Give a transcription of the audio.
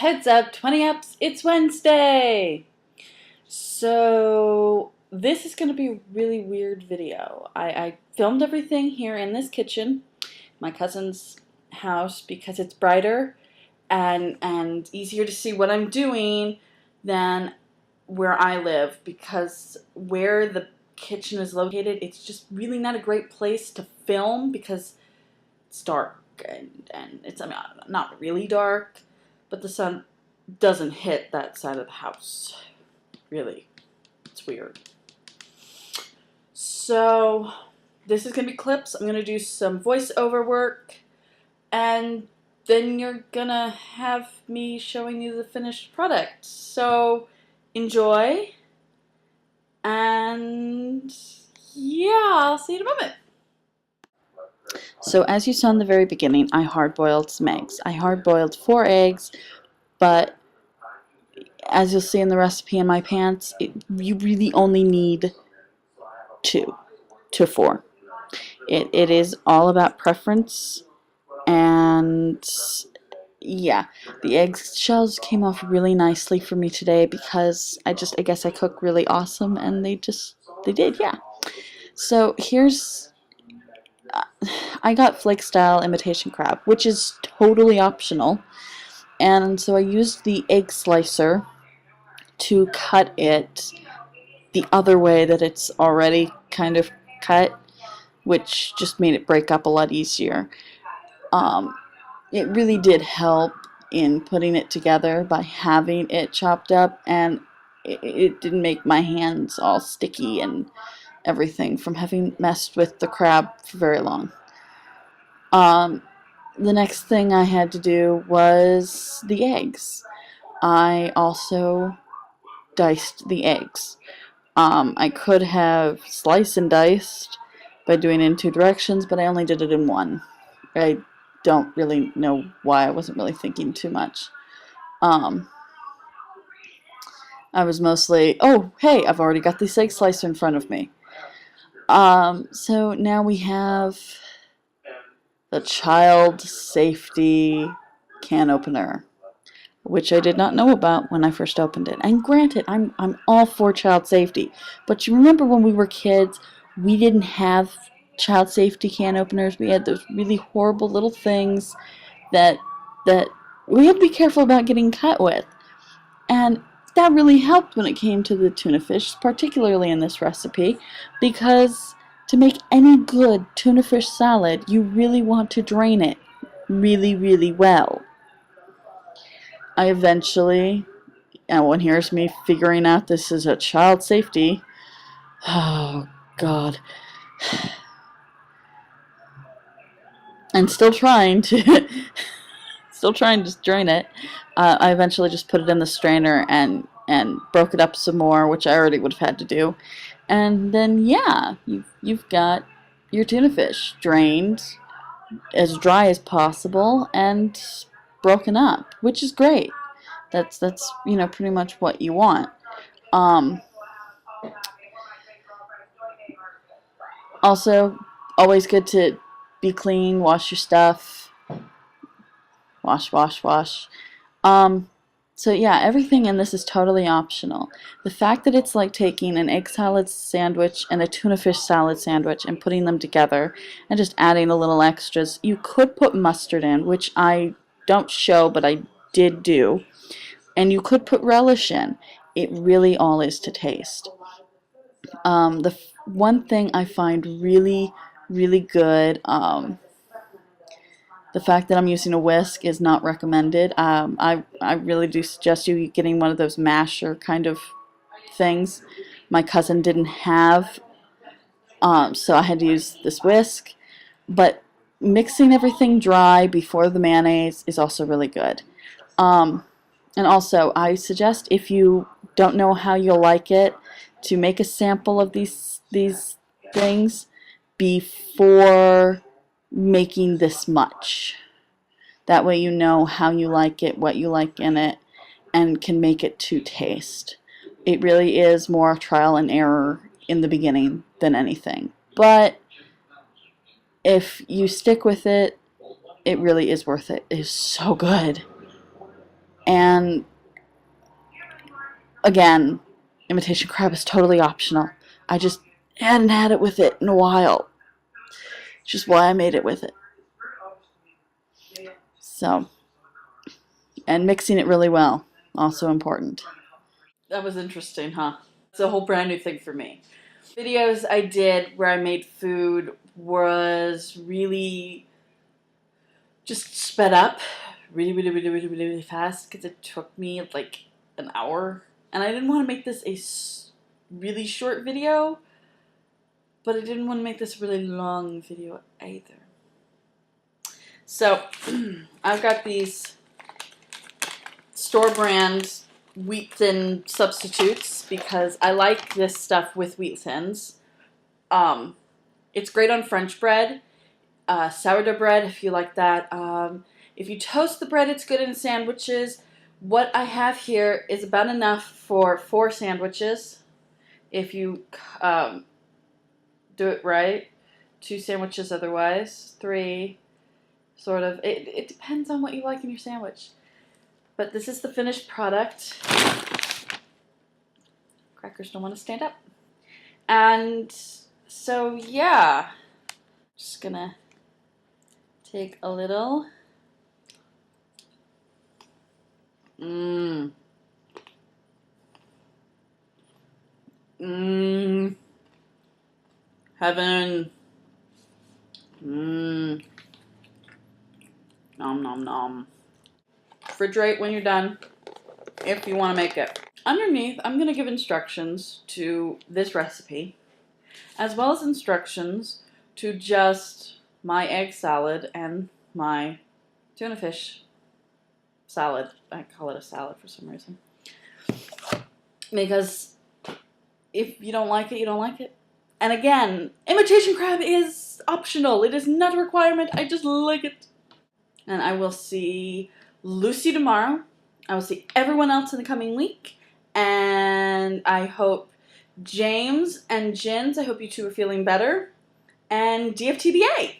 Heads up, 20 apps, it's Wednesday! So, this is going to be a really weird video. I filmed everything here in this kitchen, my cousin's house, because it's brighter and easier to see what I'm doing than where I live, because where the kitchen is located, it's just really not a great place to film because it's dark and it's, I mean, not really dark, but the sun doesn't hit that side of the house. Really, it's weird. So this is gonna be clips. I'm gonna do some voiceover work, and then you're gonna have me showing you the finished product. So enjoy, and yeah, I'll see you in a moment. So as you saw in the very beginning, I hard-boiled some eggs. I hard-boiled 4 eggs, but as you'll see in the recipe in my pants, you really only need 2 to 4. It is all about preference, and yeah, the egg shells came off really nicely for me today because I guess I cook really awesome, and they did, yeah. So here's, I got flake style imitation crab, which is totally optional, and so I used the egg slicer to cut it the other way that it's already kind of cut, which just made it break up a lot easier. It really did help in putting it together by having it chopped up, and it didn't make my hands all sticky and everything from having messed with the crab for very long. The next thing I had to do was the eggs. I also diced the eggs. I could have sliced and diced by doing it in 2 directions, but I only did it in one. I don't really know why. I wasn't really thinking too much. I was mostly, oh, hey, I've already got this egg slicer in front of me. So now we have the child safety can opener, which I did not know about when I first opened it. And granted, I'm all for child safety, but you remember when we were kids, we didn't have child safety can openers. We had those really horrible little things that we had to be careful about getting cut with. And that really helped when it came to the tuna fish, particularly in this recipe, because to make any good tuna fish salad, you really want to drain it really, really well. I eventually, and one hears me figuring out this is a child safety. Oh, God. And still trying to drain it. I eventually just put it in the strainer and broke it up some more, which I already would have had to do. And then, yeah, you've got your tuna fish drained as dry as possible and broken up, which is great. That's pretty much what you want. Also, always good to be clean, wash your stuff. Wash, wash, wash. So yeah, everything in this is totally optional. The fact that it's like taking an egg salad sandwich and a tuna fish salad sandwich and putting them together and just adding a little extras. You could put mustard in, which I don't show, but I did do. And you could put relish in. It really all is to taste. The one thing I find really, really good, the fact that I'm using a whisk is not recommended. I really do suggest you getting one of those masher kind of things. My cousin didn't have, so I had to use this whisk. But mixing everything dry before the mayonnaise is also really good. And also, I suggest if you don't know how you'll like it, to make a sample of these things before making this much. That way you know how you like it, what you like in it, and can make it to taste. It really is more trial and error in the beginning than anything. But if you stick with it, it really is worth it. It is so good. And again, imitation crab is totally optional. I just hadn't had it with it in a while. Which is why I made it with it. So, and mixing it really well, also important. That was interesting, huh? It's a whole brand new thing for me. Videos I did where I made food was really just sped up really fast because it took me like an hour. And I didn't want to make this a really short video, but I didn't want to make this a really long video either. So I've got these store brand wheat thin substitutes because I like this stuff with wheat thins. It's great on French bread, sourdough bread if you like that. If you toast the bread, it's good in sandwiches. What I have here is about enough for 4 sandwiches if you do it right. 2 sandwiches otherwise, 3, sort of. It depends on what you like in your sandwich. But this is the finished product. Crackers don't want to stand up. And so, yeah. Just gonna take a little. Mmm. Mmm. Heaven. Mmm. Nom nom nom. Refrigerate when you're done, if you want to make it. Underneath, I'm going to give instructions to this recipe, as well as instructions to just my egg salad and my tuna fish salad. I call it a salad for some reason. Because if you don't like it, you don't like it. And again, imitation crab is optional. It is not a requirement. I just like it. And I will see Lucy tomorrow. I will see everyone else in the coming week. And I hope James and Jins, I hope you two are feeling better. And DFTBA.